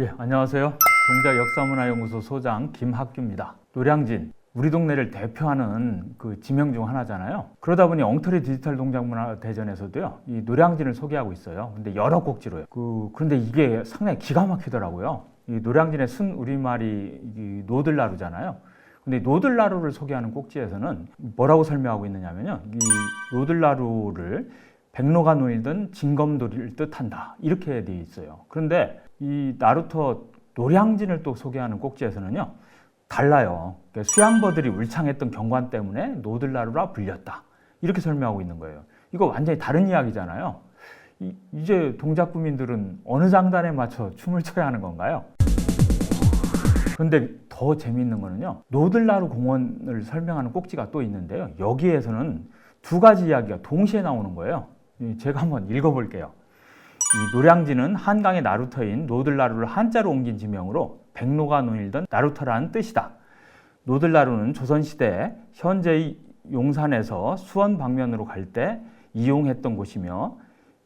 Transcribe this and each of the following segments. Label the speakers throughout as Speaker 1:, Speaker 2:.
Speaker 1: 예, 안녕하세요. 동작역사문화연구소 소장 김학규입니다. 노량진, 우리 동네를 대표하는 그 지명 중 하나잖아요. 그러다 보니 엉터리 디지털 동작문화대전에서도요, 이 노량진을 소개하고 있어요. 근데 여러 꼭지로요. 그런데 이게 상당히 기가 막히더라고요. 이 노량진의 순 우리말이 이 노들나루잖아요. 근데 노들나루를 소개하는 꼭지에서는 뭐라고 설명하고 있느냐면요, 이 노들나루를 백로가 놓이던 징검도리를 뜻한다, 이렇게 되어 있어요. 그런데 이 나루터 노량진을 또 소개하는 꼭지에서는요, 달라요. 그러니까 수양버들이 울창했던 경관 때문에 노들나루라 불렸다, 이렇게 설명하고 있는 거예요. 이거 완전히 다른 이야기잖아요. 이제 동작구민들은 어느 장단에 맞춰 춤을 춰야 하는 건가요? 그런데 더 재미있는 거는요, 노들나루 공원을 설명하는 꼭지가 또 있는데요, 여기에서는 두 가지 이야기가 동시에 나오는 거예요. 제가 한번 읽어볼게요. 이 노량진은 한강의 나루터인 노들나루를 한자로 옮긴 지명으로 백로가 놓이던 나루터라는 뜻이다. 노들나루는 조선시대 현재의 용산에서 수원 방면으로 갈 때 이용했던 곳이며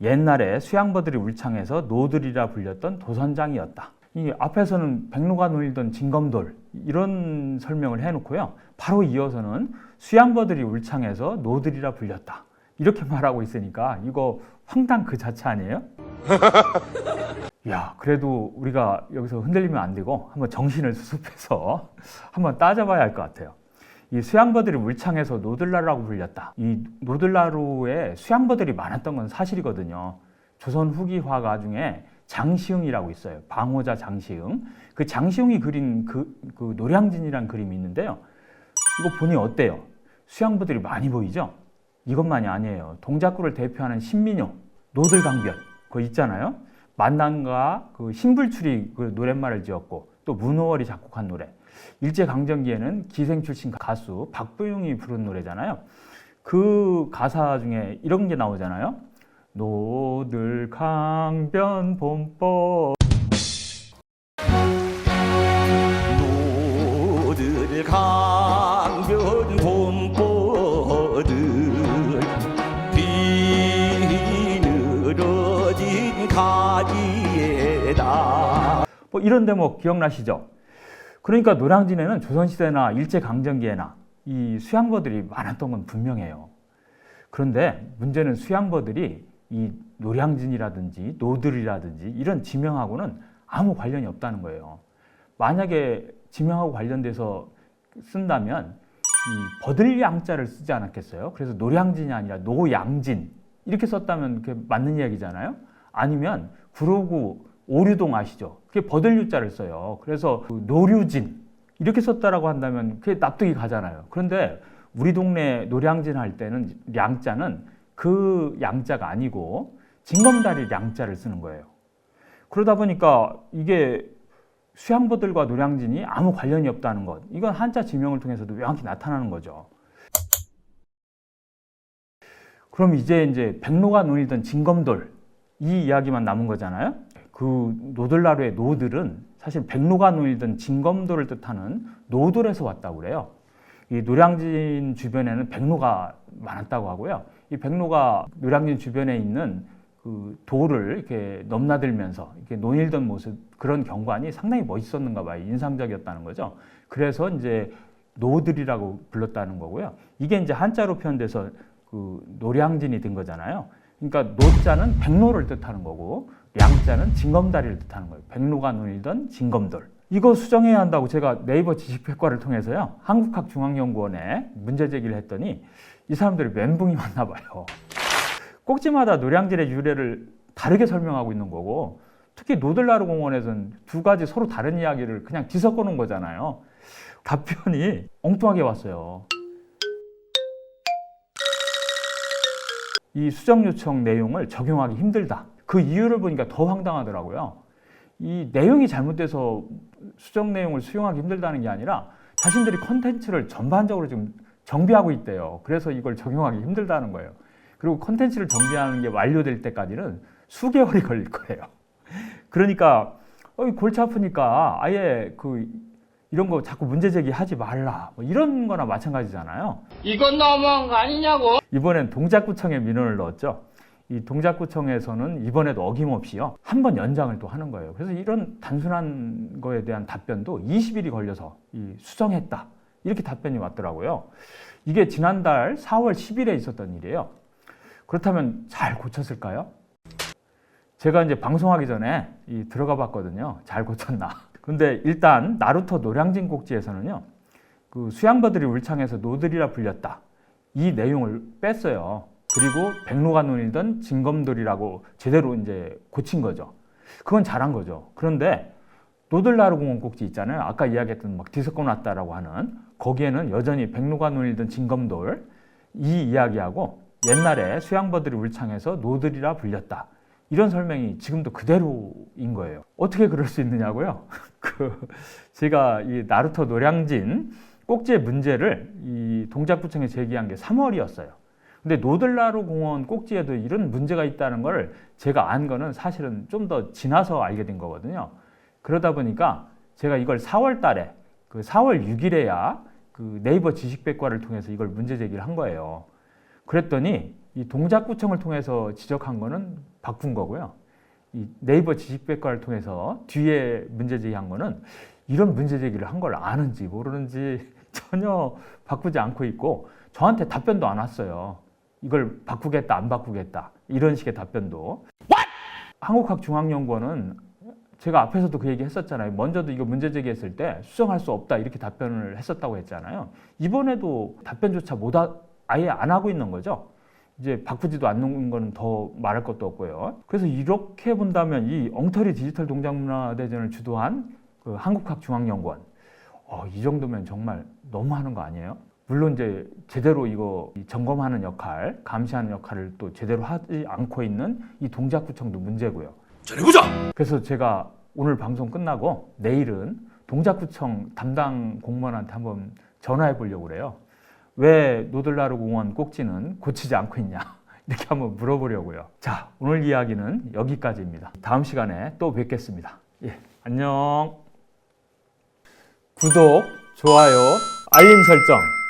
Speaker 1: 옛날에 수양버들이 울창해서 노들이라 불렸던 도선장이었다. 이 앞에서는 백로가 놓이던 징검돌, 이런 설명을 해놓고요, 바로 이어서는 수양버들이 울창해서 노들이라 불렸다, 이렇게 말하고 있으니까 이거 황당 그 자체 아니에요? 야, 그래도 우리가 여기서 흔들리면 안 되고 한번 정신을 수습해서 한번 따져봐야 할 것 같아요. 이 수양버들이 울창해서 노들나루라고 불렸다. 이 노들나루에 수양버들이 많았던 건 사실이거든요. 조선 후기 화가 중에 장시흥이라고 있어요. 방호자 장시흥. 그 장시흥이 그린 그 노량진이라는 그림이 있는데요, 이거 보니 어때요? 수양버들이 많이 보이죠? 이것만이 아니에요. 동작구를 대표하는 신민요, 노들강변, 그거 있잖아요. 만남과 그 신불출이 그 노랫말을 지었고, 또 문호월이 작곡한 노래. 일제강점기에는 기생 출신 가수 박부용이 부른 노래잖아요. 그 가사 중에 이런 게 나오잖아요. 노들강변 봄보,
Speaker 2: 노들강변 봄보들 비늘어진 가지에다.
Speaker 1: 뭐 이런 대목 기억나시죠? 그러니까 노량진에는 조선시대나 일제강점기에나 이 수양버들이 많았던 건 분명해요. 그런데 문제는 수양버들이 이 노량진이라든지 노들이라든지 이런 지명하고는 아무 관련이 없다는 거예요. 만약에 지명하고 관련돼서 쓴다면 이 버들 양자를 쓰지 않았겠어요? 그래서 노량진이 아니라 노양진 이렇게 썼다면 그게 맞는 이야기잖아요. 아니면 구로구 오류동 아시죠? 그게 버들 유자를 써요. 그래서 노류진 이렇게 썼다라고 한다면 그게 납득이 가잖아요. 그런데 우리 동네 노량진 할 때는 양자는 그 양자가 아니고 징검다리 양자를 쓰는 거예요. 그러다 보니까 이게 수양버들과 노량진이 아무 관련이 없다는 것, 이건 한자 지명을 통해서도 명확히 나타나는 거죠. 그럼 이제 백로가 놓이던 징검돌, 이 이야기만 남은 거잖아요. 그 노들나루의 노들은 사실 백로가 놓이던 징검돌을 뜻하는 노돌에서 왔다고 그래요. 이 노량진 주변에는 백로가 많았다고 하고요. 이 백로가 노량진 주변에 있는 그 돌을 이렇게 넘나들면서 이렇게 논일던 모습, 그런 경관이 상당히 멋있었는가 봐요. 인상적이었다는 거죠. 그래서 이제 노들이라고 불렀다는 거고요. 이게 이제 한자로 표현돼서 그 노량진이 된 거잖아요. 그러니까 노자는 백로를 뜻하는 거고, 량자는 징검다리를 뜻하는 거예요. 백로가 논일던 징검돌. 이거 수정해야 한다고 제가 네이버 지식백과를 통해서요, 한국학중앙연구원에 문제 제기를 했더니 이 사람들이 멘붕이 왔나 봐요. 꼭지마다 노량진의 유래를 다르게 설명하고 있는 거고, 특히 노들나루 공원에서는 두 가지 서로 다른 이야기를 그냥 뒤섞어 놓은 거잖아요. 답변이 엉뚱하게 왔어요. 이 수정 요청 내용을 적용하기 힘들다. 그 이유를 보니까 더 황당하더라고요. 이 내용이 잘못돼서 수정 내용을 수용하기 힘들다는 게 아니라 자신들이 컨텐츠를 전반적으로 지금 정비하고 있대요. 그래서 이걸 적용하기 힘들다는 거예요. 그리고 컨텐츠를 정비하는 게 완료될 때까지는 수개월이 걸릴 거예요. 그러니까 골치 아프니까 아예 이런 거 자꾸 문제 제기하지 말라, 뭐 이런 거나 마찬가지잖아요.
Speaker 3: 이건 너무한 거 아니냐고.
Speaker 1: 이번엔 동작구청에 민원을 넣었죠. 이 동작구청에서는 이번에도 어김없이요 한 번 연장을 또 하는 거예요. 그래서 이런 단순한 거에 대한 답변도 20일이 걸려서 수정했다 이렇게 답변이 왔더라고요. 이게 지난달 4월 10일에 있었던 일이에요. 그렇다면 잘 고쳤을까요? 제가 이제 방송하기 전에 들어가 봤거든요. 잘 고쳤나. 근데 일단 나루토 노량진 꼭지에서는요 그 수양버들이 울창해서 노들이라 불렸다 이 내용을 뺐어요. 그리고 백로가 논이던 진검돌이라고 제대로 이제 고친 거죠. 그건 잘한 거죠. 그런데 노들나루공원 꼭지 있잖아요. 아까 이야기했던 막 뒤섞어 놨다라고 하는 거기에는 여전히 백로가 논이던 진검돌 이 이야기하고 옛날에 수양버들이 울창해서 노들이라 불렸다. 이런 설명이 지금도 그대로인 거예요. 어떻게 그럴 수 있느냐고요? 제가 이 나루토 노량진 꼭지의 문제를 이 동작구청에 제기한 게 3월이었어요. 근데 노들나루 공원 꼭지에도 이런 문제가 있다는 걸 제가 안 거는 사실은 좀 더 지나서 알게 된 거거든요. 그러다 보니까 제가 이걸 4월 달에 그 4월 6일에야 그 네이버 지식백과를 통해서 이걸 문제 제기를 한 거예요. 그랬더니 이 동작구청을 통해서 지적한 거는 바꾼 거고요. 이 네이버 지식백과를 통해서 뒤에 문제 제기한 거는 이런 문제 제기를 한 걸 아는지 모르는지 전혀 바꾸지 않고 있고 저한테 답변도 안 왔어요. 이걸 바꾸겠다 안 바꾸겠다 이런 식의 답변도. 한국학중앙연구원은 제가 앞에서도 그 얘기 했었잖아요. 먼저도 이거 문제 제기했을 때 수정할 수 없다 이렇게 답변을 했었다고 했잖아요. 이번에도 답변조차 아예 안 하고 있는 거죠. 이제 바꾸지도 않는 거는 더 말할 것도 없고요. 그래서 이렇게 본다면 이 엉터리 디지털 동작문화대전을 주도한 그 한국학중앙연구원 이 정도면 정말 너무하는 거 아니에요? 물론 이제 제대로 이거 점검하는 역할, 감시하는 역할을 또 제대로 하지 않고 있는 이 동작구청도 문제고요.
Speaker 2: 잘해보자.
Speaker 1: 그래서 제가 오늘 방송 끝나고 내일은 동작구청 담당 공무원한테 한번 전화해 보려고 그래요. 왜 노들나루 공원 꼭지는 고치지 않고 있냐 이렇게 한번 물어보려고요. 자, 오늘 이야기는 여기까지입니다. 다음 시간에 또 뵙겠습니다. 예, 안녕. 구독, 좋아요, 알림 설정